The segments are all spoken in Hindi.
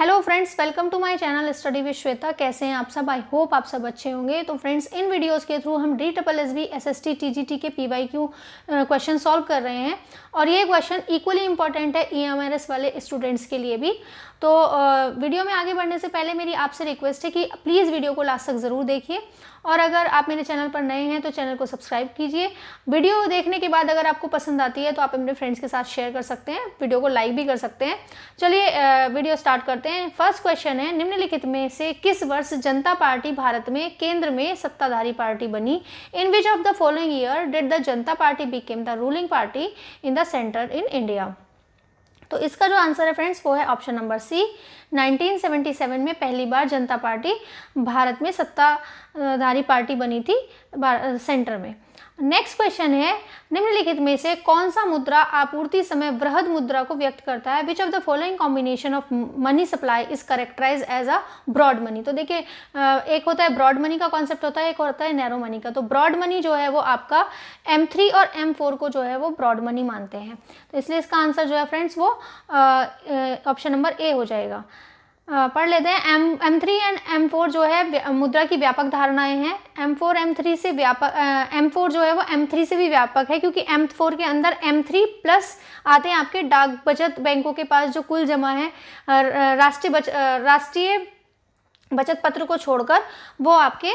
Hello friends, welcome to my channel study with Shweta. कैसे हैं आप सब? आई होप आप सब अच्छे होंगे। तो फ्रेंड्स, इन वीडियोस के थ्रू हम DSSB SST TGT के PYQ क्वेश्चन सॉल्व कर रहे हैं और ये क्वेश्चन इक्वली इंपॉर्टेंट है EMRS वाले स्टूडेंट्स के लिए भी। तो वीडियो में आगे बढ़ने से पहले मेरी आपसे रिक्वेस्ट है कि प्लीज़ वीडियो को लास्ट तक ज़रूर देखिए और अगर आप मेरे चैनल पर नए हैं तो चैनल को सब्सक्राइब कीजिए। वीडियो देखने के बाद अगर आपको पसंद आती है तो आप अपने फ्रेंड्स के साथ शेयर कर सकते हैं, वीडियो को लाइक भी कर सकते हैं। चलिए वीडियो स्टार्ट करते हैं। फर्स्ट क्वेश्चन है, निम्नलिखित में से किस वर्ष जनता पार्टी भारत में केंद्र में सत्ताधारी पार्टी बनी? In which of the following year did the Janata party became the ruling party in the centre in India? तो इसका जो आंसर है फ्रेंड्स वो है ऑप्शन नंबर सी। 1977 में पहली बार जनता पार्टी भारत में सत्ताधारी पार्टी बनी थी सेंटर में। नेक्स्ट क्वेश्चन है, निम्नलिखित में से कौन सा मुद्रा आपूर्ति समय वृहद मुद्रा को व्यक्त करता है? Which of the following combination of money supply is characterise as a broad money? तो देखिए, एक होता है ब्रॉड मनी का कॉन्सेप्ट होता है, एक होता है नैरो मनी का। तो ब्रॉड मनी जो है वो आपका M3 और M4 को जो है वो ब्रॉड मनी मानते हैं। तो इसलिए इसका आंसर जो है फ्रेंड्स वो ऑप्शन नंबर ए हो जाएगा। पढ़ लेते हैं। M3 एंड M4 जो है मुद्रा की व्यापक धारणाएं हैं। M4 M3 से व्यापक, M4 जो है वो M3 से भी व्यापक है क्योंकि M4 के अंदर M3 प्लस आते हैं आपके डाक बचत बैंकों के पास जो कुल जमा है राष्ट्रीय बचत पत्र को छोड़कर वो आपके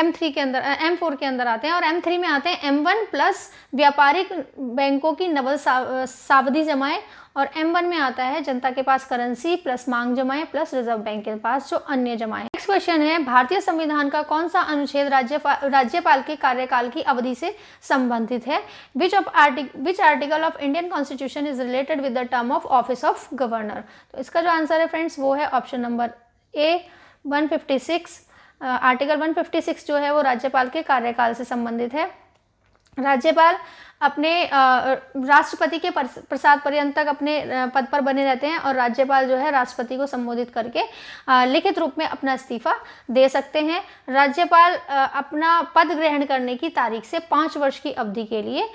M3 के अंदर M4 के अंदर आते हैं और M3 में आते हैं M1 प्लस व्यापारिक बैंकों की नवल सावधि जमाएं और M1 में आता है जनता के पास करेंसी प्लस मांग जमाएं प्लस रिजर्व बैंक के पास जो अन्य जमाएं। नेक्स्ट क्वेश्चन है, भारतीय संविधान का कौन सा अनुच्छेद राज्यपाल के कार्यकाल की अवधि से संबंधित है? Which article of Indian constitution is related with the term of office of governor? तो इसका जो आंसर है फ्रेंड्स वो है ऑप्शन नंबर ए 156। आर्टिकल 156 जो है वो राज्यपाल के कार्यकाल से संबंधित है। राज्यपाल अपने राष्ट्रपति के प्रसाद पर्यंत तक अपने पद पर बने रहते हैं और राज्यपाल जो है राष्ट्रपति को संबोधित करके लिखित रूप में अपना इस्तीफा दे सकते हैं। राज्यपाल अपना पद ग्रहण करने की तारीख से 5 वर्ष की अवधि के लिए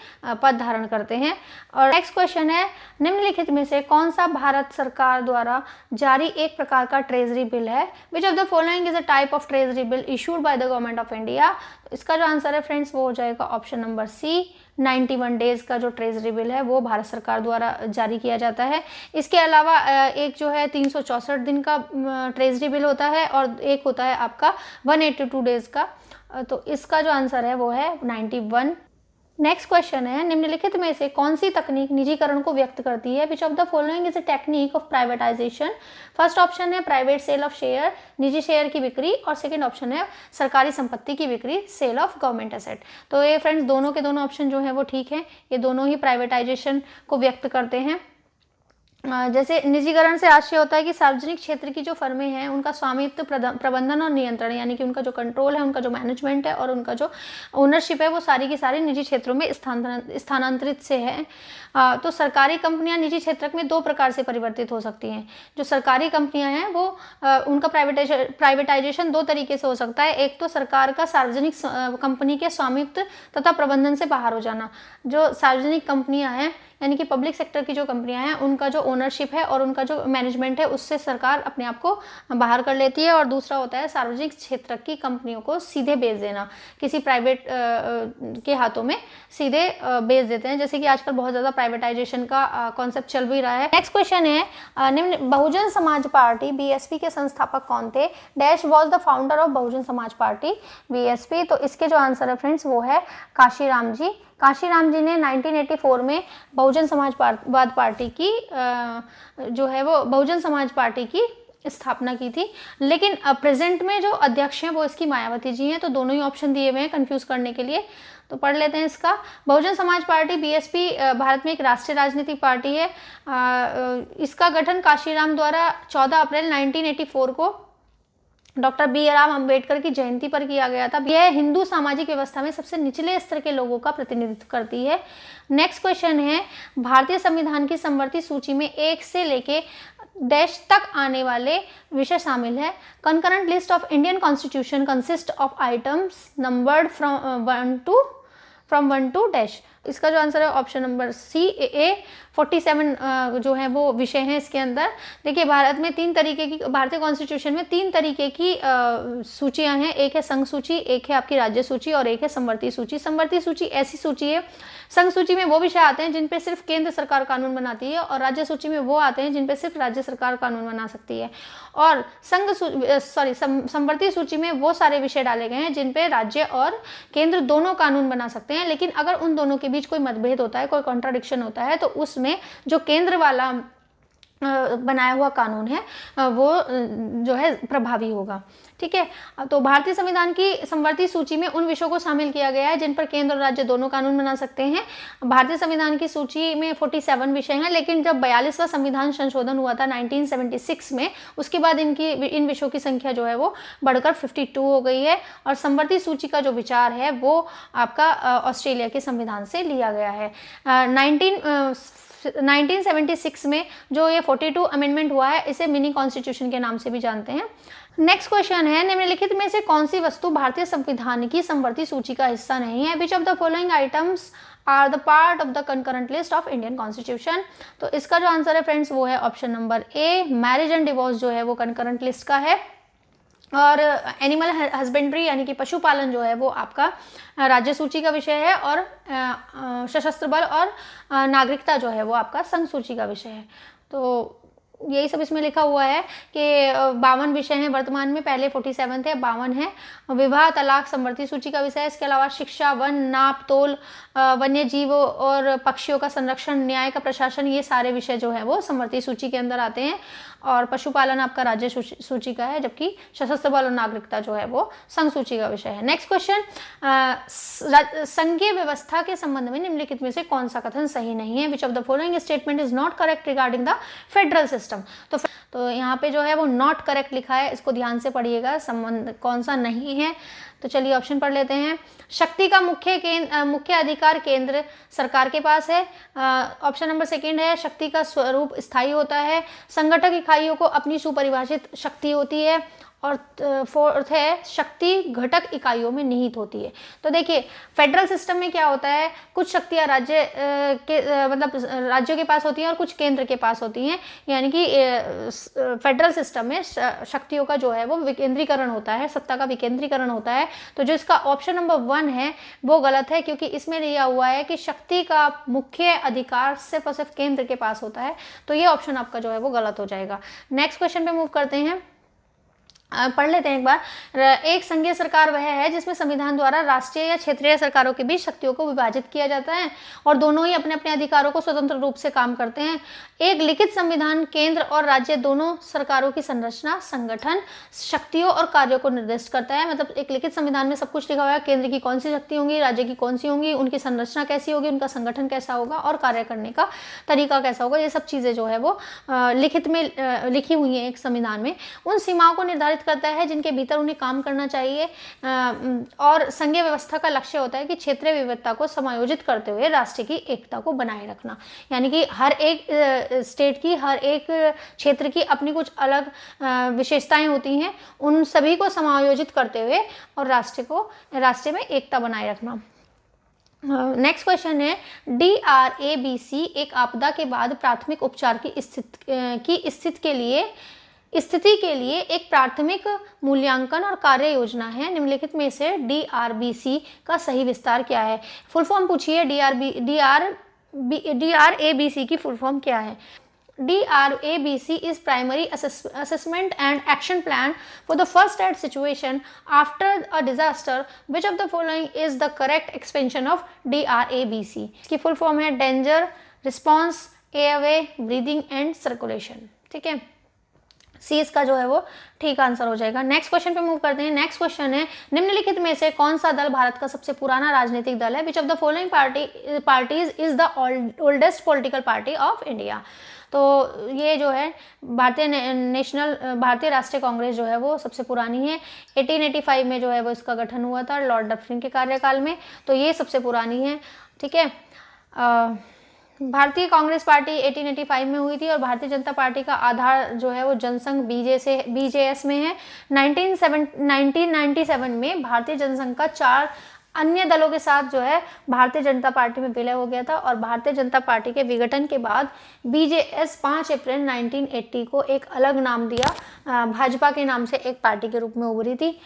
पद धारण करते हैं। और नेक्स्ट क्वेश्चन है, निम्नलिखित में से कौन सा भारत सरकार द्वारा जारी एक प्रकार का ट्रेजरी बिल है? Which of the following is a type of treasury bill issued by the government of India? इसका जो आंसर है फ्रेंड्स वो हो जाएगा ऑप्शन नंबर सी। 91 डेज का जो ट्रेजरी बिल है वो भारत सरकार द्वारा जारी किया जाता है। इसके अलावा एक जो है 364 दिन का ट्रेजरी बिल होता है और एक होता है आपका 182 डेज का। तो इसका जो आंसर है वो है 91। नेक्स्ट क्वेश्चन है, निम्नलिखित में से कौन सी तकनीक निजीकरण को व्यक्त करती है? Which of the following is a technique of privatisation? First option है प्राइवेट सेल ऑफ शेयर, निजी शेयर की बिक्री, और सेकंड ऑप्शन है सरकारी संपत्ति की बिक्री, सेल ऑफ गवर्नमेंट एसेट। तो ये फ्रेंड्स दोनों के दोनों ऑप्शन जो है वो ठीक है, ये दोनों ही प्राइवेटाइजेशन को व्यक्त करते हैं। जैसे निजीकरण से आशय होता है कि सार्वजनिक क्षेत्र की जो फर्में हैं उनका स्वामित्व, प्रबंधन और नियंत्रण, यानी कि उनका जो कंट्रोल है, उनका जो मैनेजमेंट है और उनका जो ओनरशिप है वो सारी की सारी निजी क्षेत्रों में स्थानांतरित से है। तो सरकारी कंपनियां निजी क्षेत्र में 2 प्रकार से परिवर्तित हो सकती हैं। जो सरकारी कंपनियां हैं वो उनका प्राइवेटाइजेशन 2 तरीके से हो सकता है। एक तो सरकार का सार्वजनिक कंपनी के स्वामित्व तथा प्रबंधन से बाहर हो जाना। जो सार्वजनिक कंपनियां हैं यानी कि पब्लिक सेक्टर की जो कंपनियां हैं उनका जो ओनरशिप है और उनका जो मैनेजमेंट है उससे सरकार अपने आप को बाहर कर लेती है। और दूसरा होता है सार्वजनिक क्षेत्र की कंपनियों को सीधे बेच देना, किसी प्राइवेट के हाथों में सीधे बेच देते हैं, जैसे कि आजकल बहुत ज़्यादा प्राइवेटाइजेशन का कॉन्सेप्ट चल भी रहा है। नेक्स्ट क्वेश्चन है, निम्न बहुजन समाज पार्टी BSP के संस्थापक कौन थे? Dash was the founder of Bahujan Samaj party BSP? तो इसके जो आंसर है फ्रेंड्स वो है काशीराम जी। काशीराम जी ने 1984 में बहुजन समाजवाद पार्टी की जो है वो बहुजन समाज पार्टी की स्थापना की थी। लेकिन प्रेजेंट में जो अध्यक्ष हैं वो इसकी मायावती जी हैं। तो दोनों ही ऑप्शन दिए हुए हैं कंफ्यूज करने के लिए। तो पढ़ लेते हैं इसका। बहुजन समाज पार्टी BSP भारत में एक राष्ट्रीय राजनीतिक पार्टी है। इसका गठन काशीराम द्वारा 14 अप्रैल 1984 को डॉक्टर BR अम्बेडकर की जयंती पर किया गया था। यह हिंदू सामाजिक व्यवस्था में सबसे निचले स्तर के लोगों का प्रतिनिधित्व करती है। नेक्स्ट क्वेश्चन है, भारतीय संविधान की समवर्ती सूची में 1 से लेके डैश तक आने वाले विषय शामिल है। Concurrent list of Indian constitution consist of items numbered from 1 to dash. इसका जो आंसर है ऑप्शन नंबर सी, ए 47 जो है वो विषय हैं इसके अंदर। देखिए भारत में 3 तरीके की, भारतीय कॉन्स्टिट्यूशन में 3 तरीके की सूचियां हैं। एक है संघ सूची, एक है आपकी राज्य सूची और एक है समवर्ती सूची। समवर्ती सूची ऐसी सूची है, संघ सूची में वो विषय आते हैं जिन पे सिर्फ केंद्र सरकार कानून बनाती है, और राज्य सूची में वो आते हैं जिन पे सिर्फ राज्य सरकार कानून बना सकती है। और समवर्ती सूची में वो सारे विषय डाले गए हैं जिन पे राज्य और केंद्र दोनों कानून बना सकते हैं, लेकिन अगर उन दोनों के बीच कोई मतभेद होता है, कोई कॉन्ट्राडिक्शन होता है, तो उसमें जो केंद्र वाला बनाया हुआ कानून है वो जो है प्रभावी होगा। ठीक है, तो भारतीय संविधान की समवर्ती सूची में उन विषयों को शामिल किया गया है जिन पर केंद्र और राज्य दोनों कानून बना सकते हैं। भारतीय संविधान की सूची में 47 विषय हैं, लेकिन जब 42वां संविधान संशोधन हुआ था 1976 में, उसके बाद इन विषयों की संख्या जो है वो बढ़कर 52 हो गई है। और समवर्ती सूची का जो विचार है वो आपका ऑस्ट्रेलिया के संविधान से लिया गया है। 1976 में जो ये 42 अमेंडमेंट हुआ है, इसे मिनी कॉन्स्टिट्यूशन के नाम से भी जानते हैं। नेक्स्ट क्वेश्चन है, निम्नलिखित में से कौन सी वस्तु भारतीय संविधान की समवर्ती सूची का हिस्सा नहीं है? Which of the following items are the part of the concurrent list of Indian constitution? तो इसका जो आंसर है फ्रेंड्स वो है option number A, marriage and divorce जो है वो कंकरेंट लिस्ट का है। और एनिमल हस्बेंड्री यानी कि पशुपालन जो है वो आपका राज्य सूची का विषय है। और सशस्त्र बल और नागरिकता जो है वो आपका संघ सूची का विषय है। तो यही सब इसमें लिखा हुआ है कि 52 विषय हैं वर्तमान में, पहले 47 थे, 52 है। विवाह तलाक समवर्ती सूची का विषय है। इसके अलावा शिक्षा, वन, नाप तोल, वन्य जीवों और पक्षियों का संरक्षण, न्याय का प्रशासन, ये सारे विषय जो है वो समवर्ती सूची के अंदर आते हैं। और पशुपालन आपका राज्य सूची का है, जबकि सशस्त्र बल और नागरिकता जो है वो संघ सूची का विषय है। नेक्स्ट क्वेश्चन, संघीय व्यवस्था के संबंध में निम्नलिखित में से कौन सा कथन सही नहीं है? Which of the following statement is not correct regarding the federal system? तो यहाँ पे जो है वो नॉट करेक्ट लिखा है, इसको ध्यान से पढ़िएगा, संबंध कौन सा नहीं है। तो चलिए ऑप्शन पढ़ लेते हैं। शक्ति का मुख्य अधिकार केंद्र सरकार के पास है। ऑप्शन नंबर सेकंड है, शक्ति का स्वरूप स्थायी होता है। संगठक इकाइयों को अपनी सुपरिभाषित शक्ति होती है। और फोर्थ है, शक्ति घटक इकाइयों में निहित होती है। तो देखिए फेडरल सिस्टम में क्या होता है, कुछ शक्तियां राज्य मतलब राज्यों के पास होती हैं और कुछ केंद्र के पास होती हैं। यानी कि फेडरल सिस्टम में शक्तियों का जो है वो विकेंद्रीकरण होता है, सत्ता का विकेंद्रीकरण होता है। तो जो इसका ऑप्शन नंबर 1 है वो गलत है, क्योंकि इसमें दिया हुआ है कि शक्ति का मुख्य अधिकार सिर्फ और सिर्फ केंद्र के पास होता है। तो ये ऑप्शन आपका जो है वो गलत हो जाएगा। नेक्स्ट क्वेश्चन पे मूव करते हैं, पढ़ लेते हैं एक बार। एक संघीय सरकार वह है जिसमें संविधान द्वारा राष्ट्रीय या क्षेत्रीय सरकारों के बीच शक्तियों को विभाजित किया जाता है और दोनों ही अपने अपने अधिकारों को स्वतंत्र रूप से काम करते हैं। एक लिखित संविधान केंद्र और राज्य दोनों सरकारों की संरचना, संगठन, शक्तियों और कार्यों को निर्दिष्ट करता है। मतलब एक लिखित संविधान में सब कुछ लिखा हुआ है, केंद्र की कौन सी शक्ति होंगी, राज्य की कौन सी होंगी, उनकी संरचना कैसी होगी, उनका संगठन कैसा होगा और कार्य करने का तरीका कैसा होगा। ये सब चीज़ें जो है वो लिखित में लिखी हुई हैं एक संविधान में। उन सीमाओं को निर्धारित करता है जिनके भीतर उन्हें काम करना चाहिए। और संघीय व्यवस्था का लक्ष्य होता है कि क्षेत्रीय विविधता को समायोजित करते हुए राष्ट्र की एकता को बनाए रखना। यानी कि हर एक स्टेट की, हर एक क्षेत्र की अपनी कुछ अलग विशेषताएं होती हैं, उन सभी को समायोजित करते हुए और राष्ट्र में एकता बनाए रखना। नेक्स्ट क्वेश्चन है, DRABC एक आपदा के बाद प्राथमिक उपचार की स्थिति के लिए एक प्राथमिक मूल्यांकन और कार्य योजना है। निम्नलिखित में से DRBC का सही विस्तार क्या है? फुल फॉर्म पूछिए, DRABC की फुल फॉर्म क्या है? DRABC is primary assessment and action plan for the first aid situation after a disaster. Which of the following is the correct expansion of DRABC? इसकी फुल फॉर्म है danger, response, airway, breathing and circulation. ठीक है, सी इसका जो है वो ठीक आंसर हो जाएगा। नेक्स्ट क्वेश्चन पे मूव करते हैं। नेक्स्ट क्वेश्चन है, निम्नलिखित में से कौन सा दल भारत का सबसे पुराना राजनीतिक दल है? Which of the following parties is the oldest political party of India? तो ये जो है भारतीय राष्ट्रीय कांग्रेस जो है वो सबसे पुरानी है। 1885 में जो है वो इसका गठन हुआ था लॉर्ड डफरिन के कार्यकाल में। तो ये सबसे पुरानी है। ठीक है, भारतीय कांग्रेस पार्टी 1885 में हुई थी और भारतीय जनता पार्टी का आधार जो है वो जनसंघ BJS में है। 1997 में भारतीय जनसंघ का 4 अन्य दलों के साथ जो है भारतीय जनता पार्टी में विलय हो गया था और भारतीय जनता पार्टी के विघटन के बाद बीजेएस 5 अप्रैल 1980 को एक अलग नाम दिया, भाजपा के नाम से एक पार्टी के रूप में उभरी थी।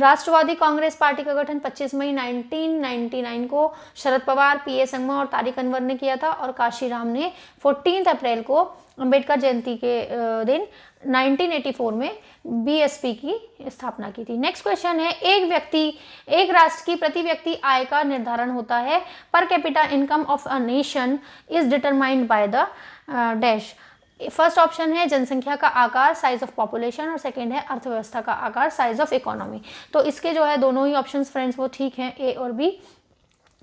राष्ट्रवादी कांग्रेस पार्टी का गठन 25 मई 1999 को शरद पवार, पीए संगमा और तारिक अनवर ने किया था और काशीराम ने 14 अप्रैल को अंबेडकर जयंती के दिन 1984 में बीएसपी की स्थापना की थी। नेक्स्ट क्वेश्चन है, एक राष्ट्र की प्रति व्यक्ति आय का निर्धारण होता है। Per capita income of a nation is determined by the dash. First option है जनसंख्या का आकार, साइज ऑफ पॉपुलेशन, और सेकंड है अर्थव्यवस्था का आकार, साइज ऑफ इकोनॉमी। तो इसके जो है दोनों ही ऑप्शंस फ्रेंड्स वो ठीक हैं, ए और बी,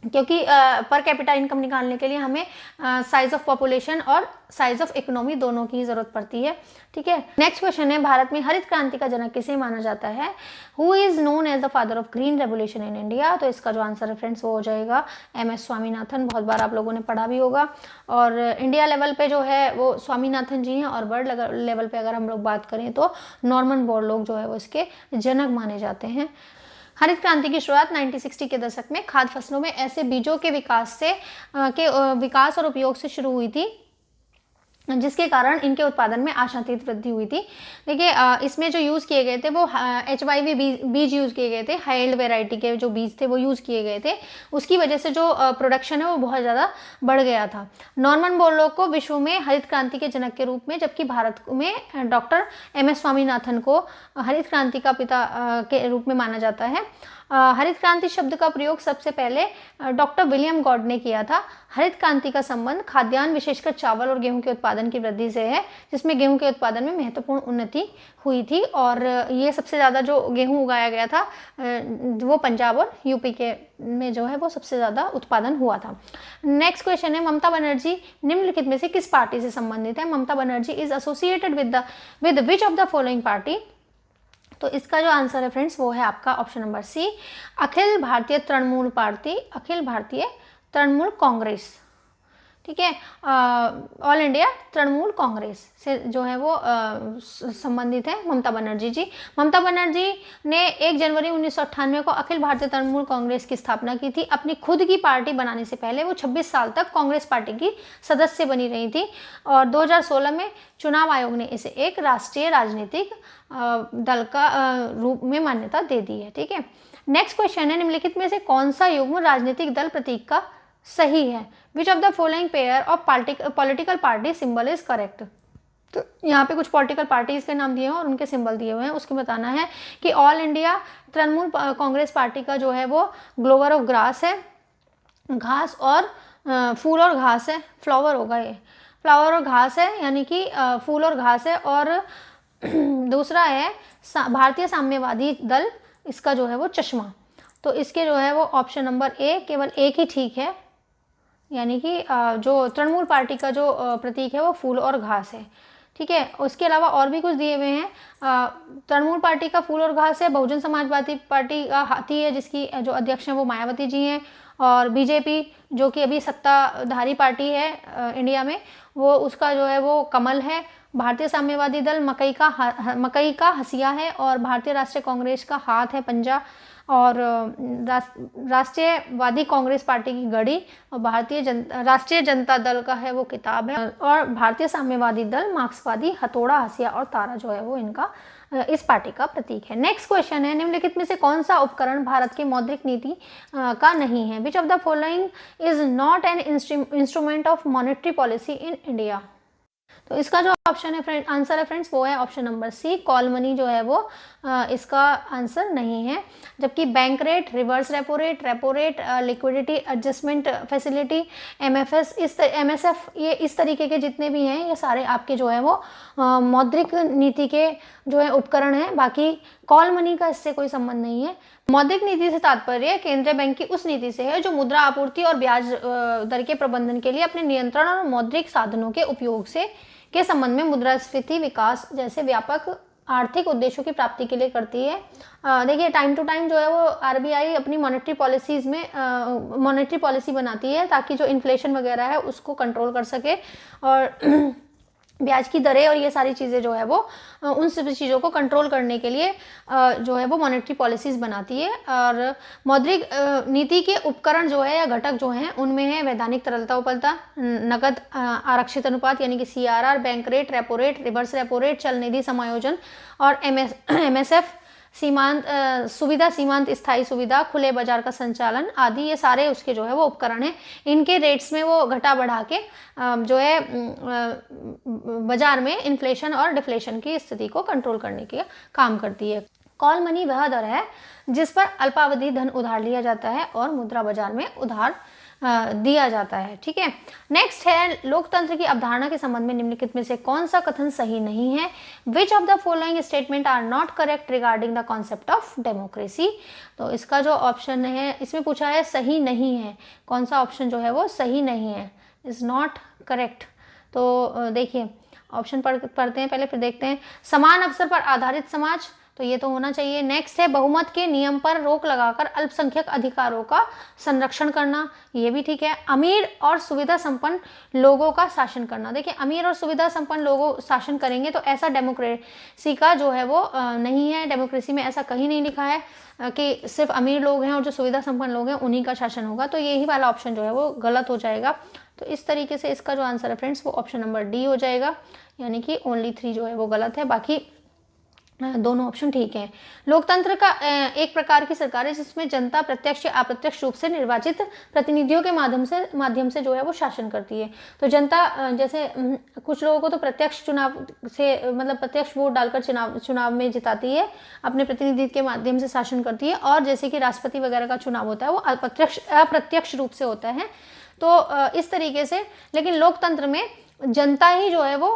क्योंकि पर कैपिटा इनकम निकालने के लिए हमें साइज ऑफ पॉपुलेशन और साइज ऑफ इकोनॉमी दोनों की जरूरत पड़ती है। ठीक है, नेक्स्ट क्वेश्चन है, भारत में हरित क्रांति का जनक किसे माना जाता है? Who is known as the father of green revolution in India? तो इसका जो आंसर है फ्रेंड्स वो हो जाएगा एम.एस. स्वामीनाथन। बहुत बार आप लोगों ने पढ़ा भी होगा। और इंडिया लेवल पे जो है वो स्वामीनाथन जी हैं, और वर्ल्ड लेवल पे अगर हम लोग बात करें तो नॉर्मन बोरलॉग जो है वो इसके जनक माने जाते हैं। हरित क्रांति की शुरुआत 1960 के दशक में खाद्य फसलों में ऐसे बीजों के विकास और उपयोग से शुरू हुई थी जिसके कारण इनके उत्पादन में आशातीत वृद्धि हुई थी। देखिए इसमें जो यूज़ किए गए थे वो HYV बीज यूज़ किए गए थे, हाइल्ड वेराइटी के जो बीज थे वो यूज़ किए गए थे। उसकी वजह से जो प्रोडक्शन है वो बहुत ज़्यादा बढ़ गया था। नॉर्मन बोरलॉग को विश्व में हरित क्रांति के जनक के रूप में, जबकि भारत में डॉक्टर एम.एस. स्वामीनाथन को हरित क्रांति का पिता के रूप में माना जाता है। हरित क्रांति शब्द का प्रयोग सबसे पहले डॉक्टर विलियम गॉड ने किया था। हरित क्रांति का संबंध खाद्यान्न विशेषकर चावल और गेहूं के उत्पादन की वृद्धि से है, जिसमें गेहूं के उत्पादन में महत्वपूर्ण उन्नति हुई थी। और ये सबसे ज़्यादा जो गेहूं उगाया गया था वो पंजाब और यूपी के में जो है वो सबसे ज़्यादा उत्पादन हुआ था। नेक्स्ट क्वेश्चन है, ममता बनर्जी निम्नलिखित में से किस पार्टी से संबंधित है? Mamata Banerjee is associated with which of the following party? तो इसका जो आंसर है फ्रेंड्स वो है आपका ऑप्शन नंबर सी, अखिल भारतीय तृणमूल पार्टी, अखिल भारतीय तृणमूल कांग्रेस। ठीक है, ऑल इंडिया तृणमूल कांग्रेस से जो है वो संबंधित है ममता बनर्जी जी। ममता बनर्जी ने 1 जनवरी 1998 को अखिल भारतीय तृणमूल कांग्रेस की स्थापना की थी। अपनी खुद की पार्टी बनाने से पहले वो 26 साल तक कांग्रेस पार्टी की सदस्य बनी रही थी और 2016 में चुनाव आयोग ने इसे एक राष्ट्रीय राजनीतिक दल का रूप में मान्यता दे दी है। ठीक है, नेक्स्ट क्वेश्चन है, निम्नलिखित में से कौन सा युग्म राजनीतिक दल प्रतीक का सही है? Which of the following pair of political party symbol is correct? तो यहाँ पे कुछ पॉलिटिकल पार्टीज के नाम दिए हैं और उनके सिंबल दिए हुए हैं। उसके बताना है कि all India Trinamool Congress party का जो है वो ग्लोवर ऑफ ग्रास है, घास और फूल और घास है, फ्लावर होगा ये, फ्लावर और घास है यानी कि फूल और घास है। और दूसरा है भारतीय साम्यवादी दल, इसका जो है वो चश्मा। तो इसके जो है वो ऑप्शन नंबर ए, केवल एक ही ठीक है, यानी कि जो तृणमूल पार्टी का जो प्रतीक है वो फूल और घास है। ठीक है, उसके अलावा और भी कुछ दिए हुए हैं। तृणमूल पार्टी का फूल और घास है, बहुजन समाजवादी पार्टी का हाथी है जिसकी जो अध्यक्ष हैं वो मायावती जी हैं, और बीजेपी जो कि अभी सत्ताधारी पार्टी है इंडिया में, वो उसका जो है वो कमल है। भारतीय साम्यवादी दल मकई का हसिया है, और भारतीय राष्ट्रीय कांग्रेस का हाथ है पंजा, और राष्ट्रीयवादी कांग्रेस पार्टी की घड़ी, और राष्ट्रीय जनता दल का है वो किताब है, और भारतीय साम्यवादी दल मार्क्सवादी हथौड़ा, हसिया और तारा जो है वो इनका इस पार्टी का प्रतीक है। नेक्स्ट क्वेश्चन है, निम्नलिखित में से कौन सा उपकरण भारत की मौद्रिक नीति का नहीं है? Which of the following is not an instrument of monetary policy in India? तो इसका जो ऑप्शन है आंसर है फ्रेंड्स वो है option number C, call money जो है वो इसका आंसर नहीं है। जबकि bank rate, reverse repo rate, liquidity adjustment facility, MSF ये इस तरीके के जितने भी हैं ये सारे आपके जो है वो मौद्रिक नीति के जो है उपकरण हैं। बाकी कॉल मनी का इससे कोई संबंध नहीं है। मौद्रिक नीति से तात्पर्य केंद्रीय बैंक की उस नीति से है जो मुद्रा आपूर्ति और ब्याज दर के प्रबंधन के लिए अपने नियंत्रण और मौद्रिक साधनों के उपयोग के संबंध में मुद्रास्फीति विकास जैसे व्यापक आर्थिक उद्देश्यों की प्राप्ति के लिए करती है। देखिए टाइम टू टाइम जो है वो RBI अपनी मॉनेटरी पॉलिसीज़ में मॉनेटरी पॉलिसी बनाती है ताकि जो इन्फ्लेशन वगैरह है उसको कंट्रोल कर सके। और ब्याज की दरें और ये सारी चीज़ें जो है वो उन सभी चीज़ों को कंट्रोल करने के लिए जो है वो मॉनेटरी पॉलिसीज़ बनाती है। और मौद्रिक नीति के उपकरण जो है या घटक जो हैं उनमें है वैधानिक तरलता उपलता, नकद आरक्षित अनुपात यानी कि CRR, bank rate, repo rate, reverse repo rate, चल निधि समायोजन और MSF, सीमांत सुविधा, सीमांत स्थायी सुविधा, खुले बाजार का संचालन आदि, ये सारे उसके जो है वो उपकरण हैं। इनके रेट्स में वो घटा बढ़ा के जो है बाजार में इन्फ्लेशन और डिफ्लेशन की स्थिति को कंट्रोल करने के काम करती है। कॉल मनी वह दर है जिस पर अल्पावधि धन उधार लिया जाता है और मुद्रा बाजार में उधार दिया जाता है। ठीक है, नेक्स्ट है लोकतंत्र की अवधारणा के संबंध में निम्नलिखित में से कौन सा कथन सही नहीं है? Which of the following statement are not correct regarding the concept of democracy? तो इसका जो ऑप्शन है, इसमें पूछा है सही नहीं है, कौन सा ऑप्शन जो है वो सही नहीं है, इज नॉट करेक्ट। तो देखिए ऑप्शन पढ़ते हैं पहले, फिर देखते हैं। समान अवसर पर आधारित समाज, तो ये तो होना चाहिए। नेक्स्ट है बहुमत के नियम पर रोक लगाकर अल्पसंख्यक अधिकारों का संरक्षण करना, ये भी ठीक है। अमीर और सुविधा संपन्न लोगों का शासन करना, देखिए अमीर और सुविधा संपन्न लोगों शासन करेंगे तो ऐसा डेमोक्रेसी का जो है वो नहीं है। डेमोक्रेसी में ऐसा कहीं नहीं लिखा है कि सिर्फ अमीर लोग हैं और जो सुविधा संपन्न लोग हैं उन्हीं का शासन होगा, तो यही वाला ऑप्शन जो है वो गलत हो जाएगा। तो इस तरीके से इसका जो आंसर है फ्रेंड्स वो ऑप्शन नंबर डी हो जाएगा, यानी कि ओनली 3 जो है वो गलत है, बाकी दोनों ऑप्शन ठीक हैं। लोकतंत्र का एक प्रकार की सरकार है जिसमें जनता प्रत्यक्ष या अप्रत्यक्ष रूप से निर्वाचित प्रतिनिधियों के माध्यम से जो है वो शासन करती है। तो जनता जैसे कुछ लोगों को तो प्रत्यक्ष चुनाव से मतलब प्रत्यक्ष वोट डालकर चुनाव में जिताती है, अपने प्रतिनिधि के माध्यम से शासन करती है, और जैसे कि राष्ट्रपति वगैरह का चुनाव होता है वो अप्रत्यक्ष रूप से होता है। तो इस तरीके से, लेकिन लोकतंत्र में जनता ही जो है वो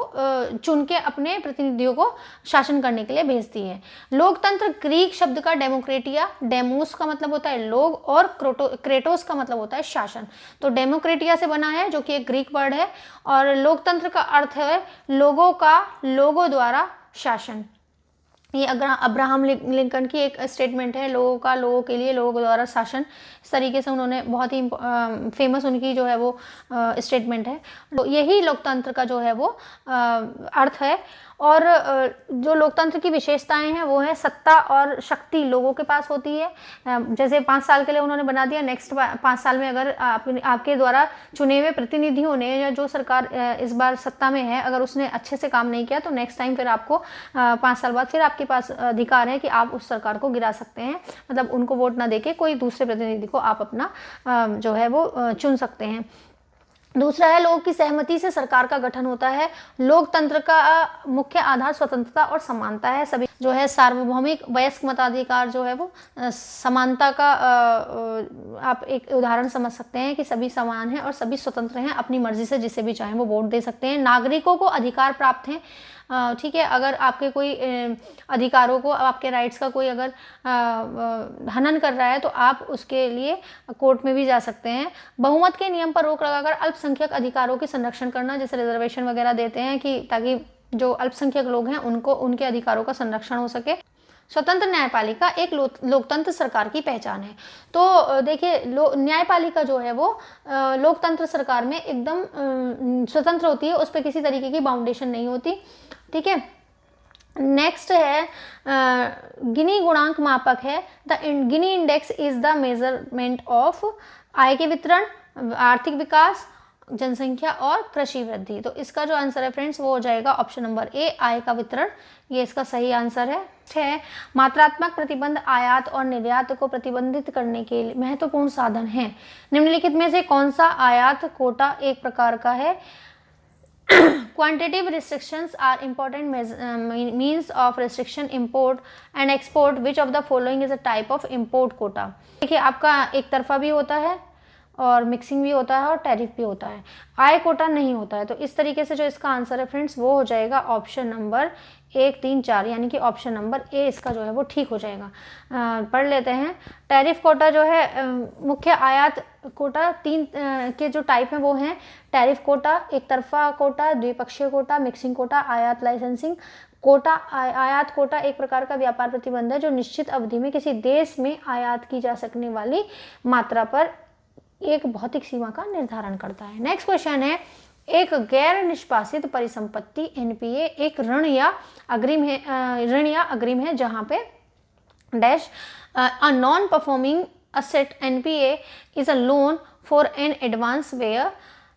चुन के अपने प्रतिनिधियों को शासन करने के लिए भेजती है। लोकतंत्र ग्रीक शब्द का डेमोक्रेटिया, डेमोस का मतलब होता है लोग और क्रेटोस का मतलब होता है शासन। तो डेमोक्रेटिया से बना है जो कि एक ग्रीक वर्ड है, और लोकतंत्र का अर्थ है लोगों का लोगों द्वारा शासन। ये अब्राहम लिंकन की एक स्टेटमेंट है, लोगों का लोगों के लिए लोगों द्वारा शासन। इस तरीके से उन्होंने बहुत ही फेमस उनकी जो है वो स्टेटमेंट है। तो यही लोकतंत्र का जो है वो अर्थ है। और जो लोकतंत्र की विशेषताएं हैं वो है सत्ता और शक्ति लोगों के पास होती है। जैसे 5 साल के लिए उन्होंने बना दिया, नेक्स्ट 5 साल में अगर आपके द्वारा चुने हुए प्रतिनिधियों ने या जो सरकार इस बार सत्ता में है अगर उसने अच्छे से काम नहीं किया तो नेक्स्ट टाइम फिर आपको 5 साल बाद फिर आपके पास अधिकार है कि आप उस सरकार को गिरा सकते हैं। मतलब उनको वोट ना देके कोई दूसरे प्रतिनिधि को आप अपना जो है वो चुन सकते हैं। दूसरा है लोगों की सहमति से सरकार का गठन होता है। लोकतंत्र का मुख्य आधार स्वतंत्रता और समानता है। सभी जो है सार्वभौमिक वयस्क मताधिकार जो है वो समानता का आप एक उदाहरण समझ सकते हैं कि सभी समान हैं और सभी स्वतंत्र हैं, अपनी मर्जी से जिसे भी चाहें वो वोट दे सकते हैं। नागरिकों को अधिकार प्राप्त हैं, ठीक है, अगर आपके कोई अधिकारों को, आपके राइट्स का कोई अगर हनन कर रहा है तो आप उसके लिए कोर्ट में भी जा सकते हैं। बहुमत के नियम पर रोक लगाकर अल्पसंख्यक अधिकारों के संरक्षण करना, जैसे रिजर्वेशन वगैरह देते हैं कि ताकि जो अल्पसंख्यक लोग हैं उनको उनके अधिकारों का संरक्षण हो सके। स्वतंत्र न्यायपालिका एक लोकतंत्र सरकार की पहचान है। तो देखिए न्यायपालिका जो है वो लोकतंत्र सरकार में एकदम स्वतंत्र होती है, उस पर किसी तरीके की बाउंडेशन नहीं होती। ठीक है, नेक्स्ट है गिनी गुणांक मापक है। The Gini index is the measurement of आय के वितरण, आर्थिक विकास, जनसंख्या और कृषि वृद्धि। तो इसका जो आंसर है फ्रेंड्स वो हो जाएगा ऑप्शन नंबर ए, आय का वितरण, ये इसका सही आंसर है। मात्रात्मक प्रतिबंध आयात और निर्यात को प्रतिबंधित करने के लिए महत्वपूर्ण साधन है। निम्नलिखित में से कौन सा आयात कोटा एक प्रकार का है? Quantitative restrictions are important means of restriction import and export. Which of the following is a type of import quota? देखिए आपका एक तरफा भी होता है और मिक्सिंग भी होता है और टैरिफ भी होता है, आय कोटा नहीं होता है। तो इस तरीके से जो इसका आंसर है फ्रेंड्स वो हो जाएगा ऑप्शन नंबर 1, 3, 4, यानी कि ऑप्शन नंबर ए इसका जो है वो ठीक हो जाएगा। पढ़ लेते हैं। टैरिफ कोटा जो है मुख्य आयात कोटा 3 के जो टाइप हैं वो हैं टैरिफ कोटा, एक तरफा कोटा, द्विपक्षीय कोटा, मिक्सिंग कोटा, आयात लाइसेंसिंग कोटा। आयात कोटा एक प्रकार का व्यापार प्रतिबंध है जो निश्चित अवधि में किसी देश में आयात की जा सकने वाली मात्रा पर एक भौतिक सीमा का निर्धारण करता है। नेक्स्ट क्वेश्चन है एक गैर निष्पासित परिसंपत्ति एनपीए एक ऋण या अग्रिम है जहां पे dash a non performing asset NPA is a loan for an advance where.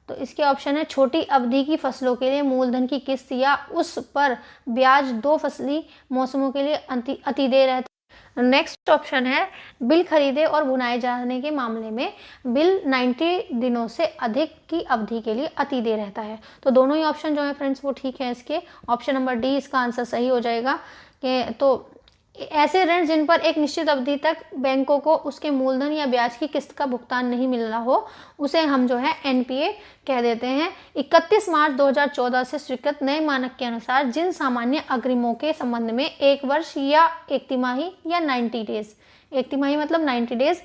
तो इसके ऑप्शन है छोटी अवधि की फसलों के लिए मूलधन की किस्त या उस पर ब्याज 2 फसली मौसमों के लिए अतिदेय रहता है। नेक्स्ट ऑप्शन है बिल खरीदे और भुनाए जाने के मामले में बिल 90 दिनों से अधिक की अवधि के लिए अतिदेय रहता है। तो दोनों ही ऑप्शन जो है फ्रेंड्स वो ठीक है। इसके ऑप्शन नंबर डी इसका आंसर सही हो जाएगा। कि तो ऐसे ऋण जिन पर एक निश्चित अवधि तक बैंकों को उसके मूलधन या ब्याज की किस्त का भुगतान नहीं मिल रहा हो उसे हम जो है एनपीए कह देते हैं। 31 मार्च 2014 से स्वीकृत नए मानक के अनुसार जिन सामान्य अग्रिमों के संबंध में 1 वर्ष या 1 तिमाही या 90 डेज, 1 तिमाही मतलब 90 डेज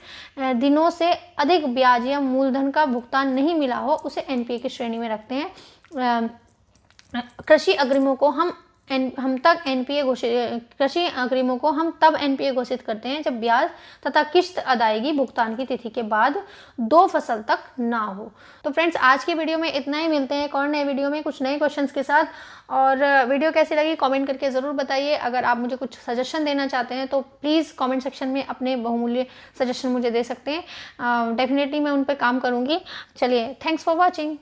दिनों से अधिक ब्याज या मूलधन का भुगतान नहीं मिला हो उसे एनपीए की श्रेणी में रखते हैं। कृषि अग्रिमों को कृषि अग्रिमों को हम तब एनपीए घोषित करते हैं जब ब्याज तथा किस्त अदायगी भुगतान की तिथि के बाद 2 फसल तक ना हो। तो फ्रेंड्स आज की वीडियो में इतना ही। मिलते हैं एक और नए वीडियो में कुछ नए क्वेश्चंस के साथ। और वीडियो कैसी लगी कमेंट करके ज़रूर बताइए। अगर आप मुझे कुछ सजेशन देना चाहते हैं तो प्लीज़ कमेंट सेक्शन में अपने बहुमूल्य सजेशन मुझे दे सकते हैं। डेफिनेटली मैं उन पर काम करूँगी। चलिए, थैंक्स फॉर वॉचिंग।